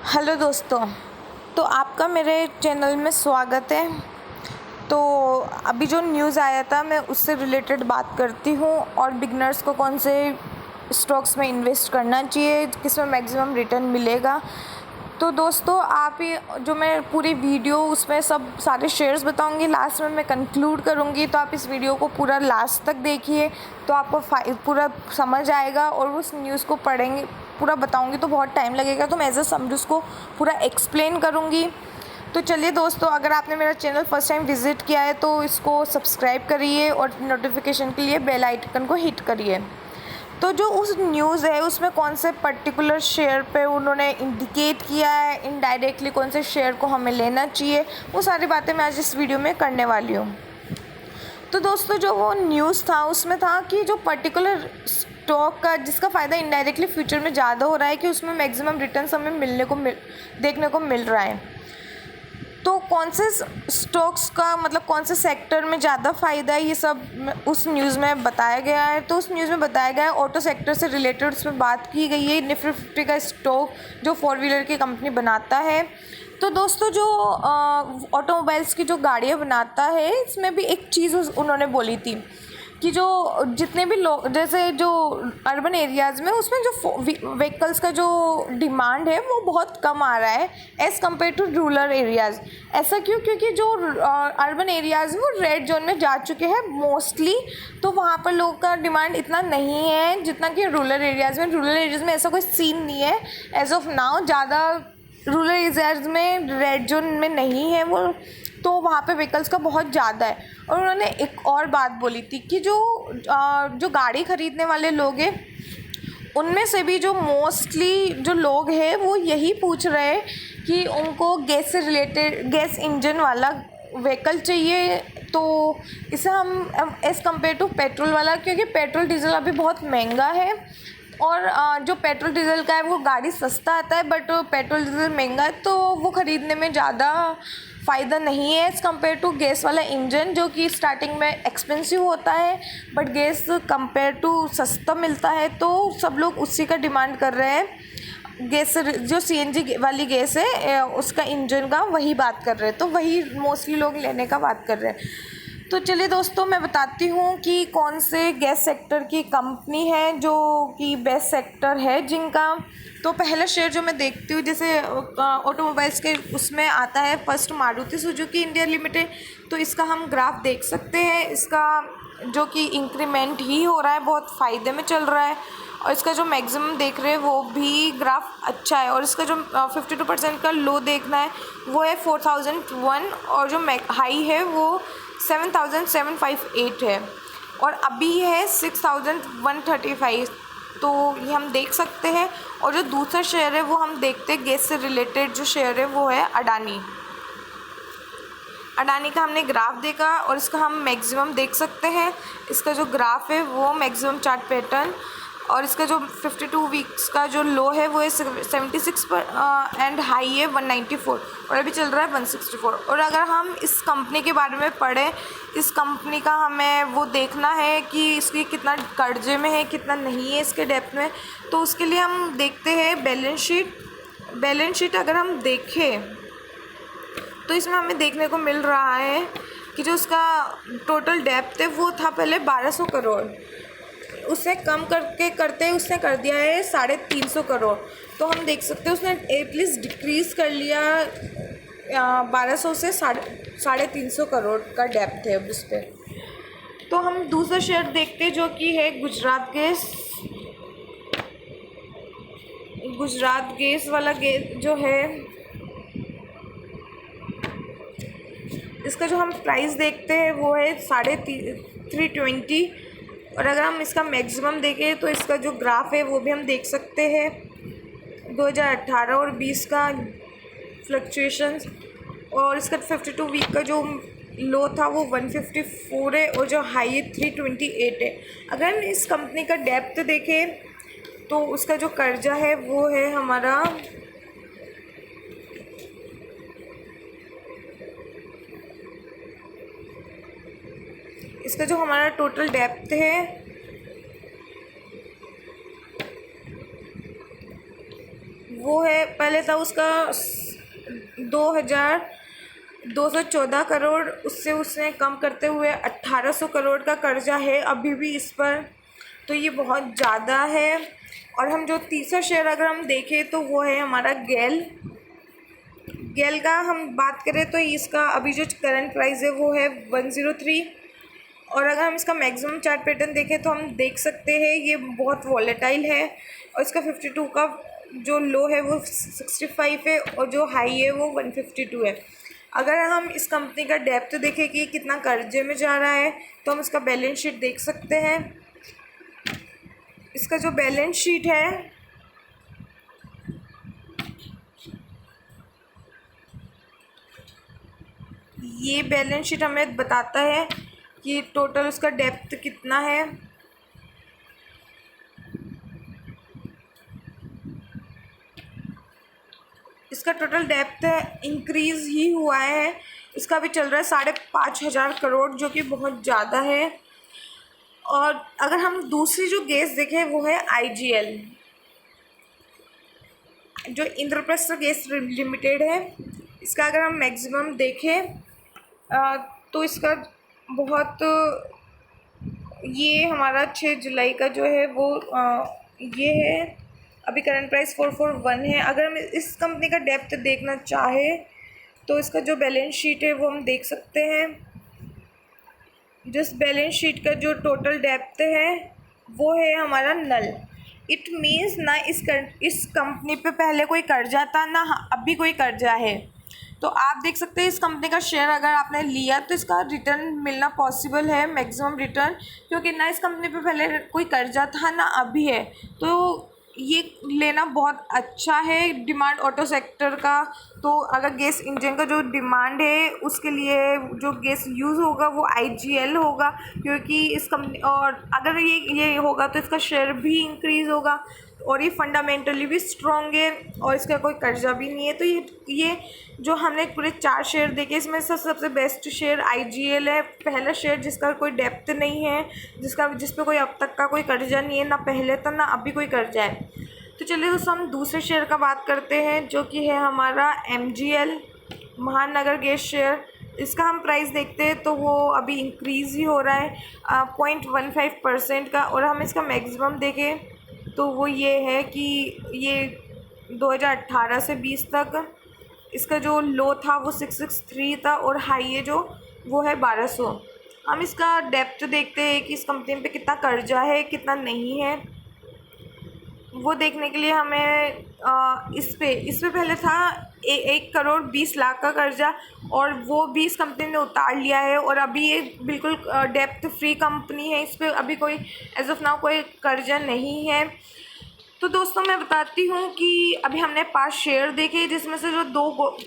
Hello दोस्तों, तो आपका मेरे चैनल में स्वागत है। तो अभी जो न्यूज़ आया था मैं उससे रिलेटेड बात करती हूँ और बिगनर्स को कौन से स्टॉक्स में इन्वेस्ट करना चाहिए, किस में मैक्सिमम रिटर्न मिलेगा। तो दोस्तों आप ये जो मैं पूरी वीडियो उसमें सब सारे शेयर्स बताऊंगी, लास्ट में मैं कंक्लूड करूंगी। तो आप इस वीडियो को पूरा लास्ट तक देखिए तो आपको पूरा समझ आएगा। और उस न्यूज़ को पढ़ेंगे, पूरा बताऊंगी तो बहुत टाइम लगेगा, तो मैं एज अ समझ उसको पूरा एक्सप्लेन करूंगी। तो चलिए दोस्तों, अगर आपने मेरा चैनल फर्स्ट टाइम विज़िट किया है तो इसको सब्सक्राइब करिए और नोटिफिकेशन के लिए बेल आइकन को हिट करिए। तो जो उस न्यूज़ है उसमें कौन से पर्टिकुलर शेयर पे उन्होंने इंडिकेट किया है, इनडायरेक्टली कौन से शेयर को हमें लेना चाहिए, वो सारी बातें मैं आज इस वीडियो में करने वाली हूँ। तो दोस्तों जो वो न्यूज़ था उसमें था कि जो पर्टिकुलर स्टॉक का जिसका फ़ायदा इनडायरेक्टली फ्यूचर में ज़्यादा हो रहा है कि उसमें मैक्सिमम रिटर्न्स हमें देखने को मिल रहा है। तो कौन से स्टॉक्स का मतलब कौन से सेक्टर में ज़्यादा फ़ायदा है, ये सब उस न्यूज़ में बताया गया है। तो उस न्यूज़ में बताया गया है ऑटो सेक्टर से रिलेटेड, उसमें बात की गई है निफ्टी 50 का स्टॉक जो 4 व्हीलर की कंपनी बनाता है। तो दोस्तों जो ऑटोमोबाइल्स की जो गाड़ियाँ बनाता है, इसमें भी एक चीज़ उन्होंने बोली थी कि जो जितने भी लोग, जैसे जो अर्बन एरियाज़ में उसमें जो व्हीकल्स का जो डिमांड है वो बहुत कम आ रहा है as compared to rural areas. ऐसा क्यों? क्योंकि जो अर्बन एरियाज़ वो रेड जोन में जा चुके हैं मोस्टली, तो वहाँ पर लोगों का डिमांड इतना नहीं है जितना कि रूरल एरियाज़ में। रूरल एरियाज़ में ऐसा कोई सीन नहीं है एज ऑफ नाउ, ज़्यादा रूरल एरियाज़ में रेड जोन में नहीं है वो, तो वहाँ पे व्हीकल्स का बहुत ज़्यादा है। और उन्होंने एक और बात बोली थी कि जो गाड़ी ख़रीदने वाले लोग हैं उनमें से भी जो मोस्टली जो लोग हैं वो यही पूछ रहे हैं कि उनको गैस से रिलेटेड गैस इंजन वाला व्हीकल चाहिए। तो इसे हम एज़ कम्पेयर टू पेट्रोल वाला, क्योंकि पेट्रोल डीजल अभी बहुत महंगा है और जो पेट्रोल डीजल का है वो गाड़ी सस्ता आता है, बट पेट्रोल डीजल महंगा है, तो वो ख़रीदने में ज़्यादा फ़ायदा नहीं है एज़ कम्पेयर टू गैस वाला इंजन, जो कि स्टार्टिंग में एक्सपेंसिव होता है बट गैस कंपेयर टू सस्ता मिलता है। तो सब लोग उसी का डिमांड कर रहे हैं। गैस जो सीएनजी वाली गैस है उसका इंजन का वही बात कर रहे हैं, तो वही मोस्टली लोग लेने का बात कर रहे हैं। तो चलिए दोस्तों, मैं बताती हूँ कि कौन से गैस सेक्टर की कंपनी है जो कि बेस्ट सेक्टर है जिनका। तो पहला शेयर जो मैं देखती हूँ, जैसे ऑटोमोबाइल्स के उसमें आता है first Maruti Suzuki India limited. तो इसका हम ग्राफ देख सकते हैं, इसका जो कि इंक्रीमेंट ही हो रहा है, बहुत फ़ायदे में चल रहा है। और इसका जो मैक्सिमम देख रहे हैं वो भी ग्राफ अच्छा है। और इसका जो 52% का लो देखना है वो है 4001, और जो हाई है वो 7758 है, और अभी है 6135। तो ये हम देख सकते हैं। और जो दूसरा शेयर है वो हम देखते हैं, गैस से रिलेटेड जो शेयर है वो है अडानी। अडानी का हमने ग्राफ देखा और इसका हम मैक्सिमम देख सकते हैं। इसका जो ग्राफ है वो मैक्सिमम चार्ट पैटर्न, और इसका जो 52 वीक्स का जो लो है वो है 76 पर एंड हाई है 194, और अभी चल रहा है 164। और अगर हम इस कंपनी के बारे में पढ़ें, इस कंपनी का हमें वो देखना है कि इसकी कितना कर्जे में है, कितना नहीं है इसके डेप्थ में। तो उसके लिए हम देखते हैं बैलेंस शीट अगर हम देखें तो इसमें हमें देखने को मिल रहा है कि जो उसका टोटल डेप्थ है वो था पहले 1200 करोड़, उसने कम करके करते उसने कर दिया है 350 करोड़। तो हम देख सकते हैं उसने एटलीस्ट डिक्रीज़ कर लिया 1200 से 350 करोड़ का डेप्थ है अब उस पर। तो हम दूसरा शेयर देखते हैं जो कि है गुजरात गैस वाला गैस जो है, इसका जो हम प्राइस देखते हैं वो है 320। और अगर हम इसका मैक्सिमम देखें तो इसका जो ग्राफ है वो भी हम देख सकते हैं 2018 और 20 का फ्लक्चुएशंस। और इसका 52 वीक का जो लो था वो 154 है, और जो हाई है 328 है। अगर हम इस कंपनी का डेप्थ देखें तो उसका जो कर्जा है वो है हमारा इसका जो हमारा टोटल डेप्थ है वो है, पहले था उसका 2,214 करोड़, उससे उसने कम करते हुए 1,800 करोड़ का कर्जा है अभी भी इस पर। तो ये बहुत ज़्यादा है। और हम जो तीसरा शेयर अगर हम देखें तो वो है हमारा गेल का हम बात करें तो इसका अभी जो करंट प्राइस है वो है 103। और अगर हम इसका मैक्सिमम चार्ट पैटर्न देखें तो हम देख सकते हैं ये बहुत वॉलेटाइल है। और इसका 52 का जो लो है वो 65 है और जो हाई है वो 152 है। अगर हम इस कंपनी का डेप्थ देखें कि कितना कर्जे में जा रहा है तो हम इसका बैलेंस शीट देख सकते हैं। इसका जो बैलेंस शीट है ये बैलेंस शीट हमें बताता है कि टोटल उसका डेप्थ कितना है। इसका टोटल डेप्थ इंक्रीज़ ही हुआ है। इसका भी चल रहा है 5,500 करोड़, जो कि बहुत ज़्यादा है। और अगर हम दूसरी जो गैस देखें वो है IGL, जो इंद्रप्रस्थ गैस लिमिटेड है। इसका अगर हम मैक्सिमम देखें तो इसका बहुत, ये हमारा 6 जुलाई का जो है वो ये है। अभी करंट प्राइस 441 है। अगर हम इस कंपनी का डेप्थ देखना चाहे तो इसका जो बैलेंस शीट है वो हम देख सकते हैं। जिस बैलेंस शीट का जो टोटल डेप्थ है वो है हमारा नल। इट मीन्स ना इस कंपनी पे पहले कोई कर्जा था ना अभी कोई कर्जा है। तो आप देख सकते हैं इस कंपनी का शेयर अगर आपने लिया तो इसका रिटर्न मिलना पॉसिबल है, मैक्सिमम रिटर्न, क्योंकि ना इस कंपनी पे पहले कोई कर्जा था ना अभी है। तो ये लेना बहुत अच्छा है। डिमांड ऑटो सेक्टर का, तो अगर गैस इंजन का जो डिमांड है उसके लिए जो गैस यूज़ होगा वो IGL होगा, क्योंकि इस कंपनी, और अगर ये होगा तो इसका शेयर भी इंक्रीज़ होगा और ये फंडामेंटली भी स्ट्रॉन्ग है और इसका कोई कर्जा भी नहीं है। तो ये जो हमने पूरे 4 शेयर देखे इसमें सबसे बेस्ट शेयर IGL है, पहला शेयर जिसका कोई डेप्थ नहीं है, जिस पे कोई अब तक का कोई कर्जा नहीं है, ना पहले था ना अभी कोई कर्जा है। तो चलिए दोस्तों हम दूसरे शेयर का बात करते हैं जो कि है हमारा MGL, महानगर गैस शेयर। इसका हम प्राइस देखते हैं तो वो अभी इंक्रीज़ ही हो रहा है 0.15% का। और हम इसका मैक्सिमम देखें तो वो ये है कि ये 2018 से 20 तक इसका जो लो था वो 663 था और हाई है जो वो है 1200। हम इसका डेप्थ देखते हैं कि इस कंपनी पे कितना कर्जा है कितना नहीं है। वो देखने के लिए हमें इस पे पहले था 1,20,00,000 का कर्जा, और वो भी इस कंपनी ने उतार लिया है और अभी ये बिल्कुल डेप्थ फ्री कंपनी है। इस पर अभी कोई एज ऑफ नाउ कोई कर्जा नहीं है। तो दोस्तों मैं बताती हूँ कि अभी हमने 5 शेयर देखे जिसमें से जो 2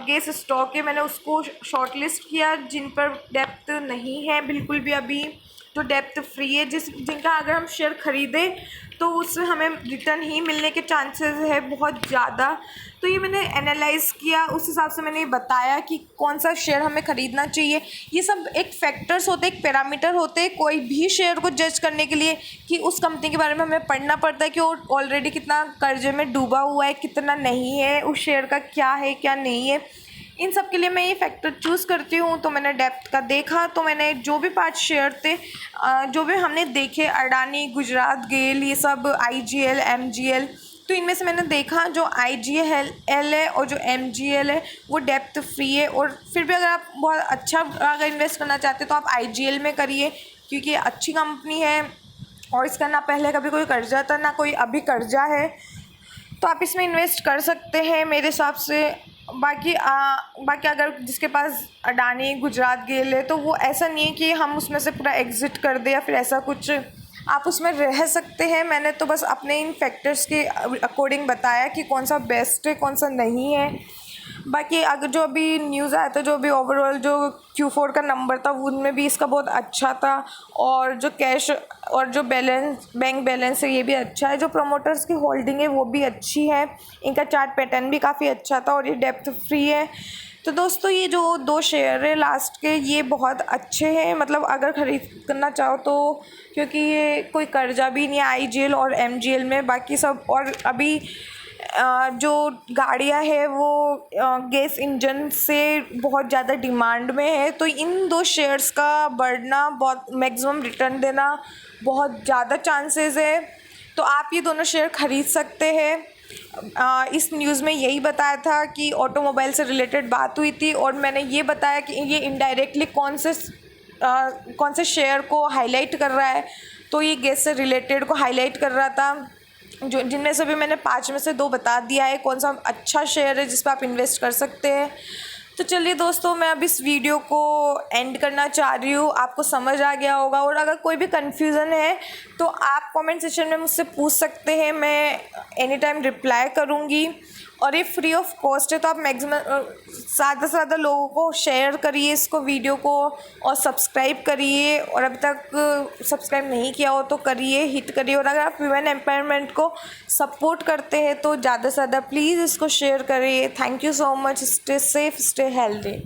गैस स्टॉक है मैंने उसको शॉर्ट लिस्ट किया जिन पर डेप्थ नहीं है बिल्कुल भी, अभी जो डेप्थ फ्री है, जिनका अगर हम शेयर ख़रीदें तो उससे हमें रिटर्न ही मिलने के चांसेस है बहुत ज़्यादा। तो ये मैंने एनालाइज़ किया, उस हिसाब से मैंने बताया कि कौन सा शेयर हमें ख़रीदना चाहिए। ये सब एक फैक्टर्स होते हैं, एक पैरामीटर होते हैं कोई भी शेयर को जज करने के लिए, कि उस कंपनी के बारे में हमें पढ़ना पड़ता है कि वो ऑलरेडी कितना कर्जे में डूबा हुआ है, कितना नहीं है, उस शेयर का क्या है क्या नहीं है। इन सब के लिए मैं ये फैक्टर चूज़ करती हूँ। तो मैंने डेप्थ का देखा, तो मैंने जो भी 5 शेयर थे जो भी हमने देखे, अडानी, गुजरात गेल, ये सब IGL, MGL, तो इनमें से मैंने देखा जो IGL है और जो MGL है वो डेप्थ फ्री है। और फिर भी अगर आप बहुत अच्छा अगर इन्वेस्ट करना चाहते हैं तो आप IGL में करिए, क्योंकि ये अच्छी कंपनी है और इसका ना पहले कभी कोई कर्जा था ना कोई अभी कर्जा है, तो आप इसमें इन्वेस्ट कर सकते हैं मेरे हिसाब से। बाकी अगर जिसके पास अडानी, गुजरात गेल है तो वो ऐसा नहीं है कि हम उसमें से पूरा एग्ज़िट कर दें या फिर ऐसा कुछ, आप उसमें रह सकते हैं। मैंने तो बस अपने इन फैक्टर्स के अकॉर्डिंग बताया कि कौन सा बेस्ट है कौन सा नहीं है। बाकी अगर जो अभी न्यूज़ आया था, जो अभी ओवरऑल जो Q4 का नंबर था उनमें भी इसका बहुत अच्छा था, और जो कैश और जो बैंक बैलेंस है ये भी अच्छा है, जो प्रमोटर्स की होल्डिंग है वो भी अच्छी है, इनका चार्ट पैटर्न भी काफ़ी अच्छा था और ये डेप्थ फ्री है। तो दोस्तों ये जो 2 शेयर है लास्ट के ये बहुत अच्छे हैं, मतलब अगर ख़रीद करना चाहो तो, क्योंकि ये कोई कर्जा भी नहीं है IGL और MGL में। बाकी सब, और अभी जो गाड़ियाँ है वो गैस इंजन से बहुत ज़्यादा डिमांड में है, तो इन 2 शेयर्स का बढ़ना, बहुत मैक्सिमम रिटर्न देना बहुत ज़्यादा चांसेस है, तो आप ये दोनों शेयर ख़रीद सकते हैं। इस न्यूज़ में यही बताया था कि ऑटोमोबाइल से रिलेटेड बात हुई थी, और मैंने ये बताया कि ये इनडायरेक्टली कौन से शेयर को हाईलाइट कर रहा है, तो ये गैस से रिलेटेड को हाईलाइट कर रहा था, जो जिनमें से भी मैंने 5 में से 2 बता दिया है कौन सा अच्छा शेयर है जिस पर आप इन्वेस्ट कर सकते हैं। तो चलिए दोस्तों, मैं अब इस वीडियो को एंड करना चाह रही हूँ। आपको समझ आ गया होगा, और अगर कोई भी कन्फ्यूज़न है तो आप कमेंट सेक्शन में मुझसे पूछ सकते हैं, मैं एनी टाइम रिप्लाई करूँगी। और ये फ्री ऑफ कॉस्ट है, तो आप मैक्सिमम ज़्यादा से ज़्यादा लोगों को शेयर करिए इसको, वीडियो को, और सब्सक्राइब करिए, और अभी तक सब्सक्राइब नहीं किया हो तो करिए, हिट करिए। और अगर आप वुमेन एम्पावरमेंट को सपोर्ट करते हैं तो ज़्यादा से ज़्यादा प्लीज़ इसको शेयर करिए। Thank you so much. Stay safe, stay healthy.